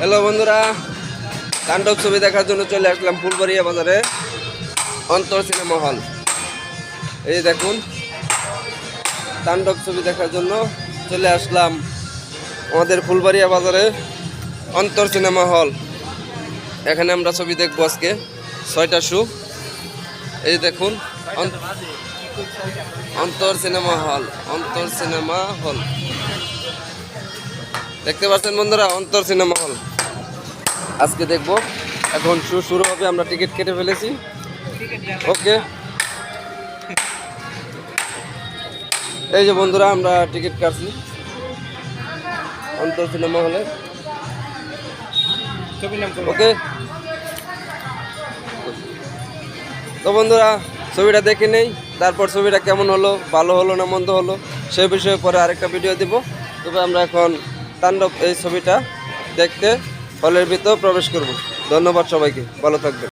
Hello বন্ধুরা, তাণ্ডব ছবি দেখার জন্য চলে আসলাম ফুলবাড়িয়া বাজারে অন্তর সিনেমা হল। এই দেখুন, তাণ্ডব ছবি দেখার জন্য চলে আসলাম আমাদের ফুলবাড়িয়া বাজারে অন্তর সিনেমা হল। এখানে আমরা ছবি দেখবো আজকে 6টা শো। এই দেখুন, অন্তর সিনেমা হল, অন্তর সিনেমা হল দেখতে পাচ্ছেন বন্ধুরা, অন্তর সিনেমা হল আজকে দেখবো। এখন শো শুরু হবে, আমরা টিকিট কেটে ফেলেছি। ওকে, এই যে বন্ধুরা, আমরা টিকিট কাটছি অন্তর সিনেমা হলে। ওকে, তো বন্ধুরা ছবিটা দেখে নেই, তারপর ছবিটা কেমন হলো, ভালো হলো না মন্দ হলো সেই বিষয়ে পরে আরেকটা ভিডিও দিব। তবে আমরা এখন তাণ্ডব এই ছবিটা দেখতে হলের ভিতর প্রবেশ করব। ধন্যবাদ সবাইকে, ভালো থাকবেন।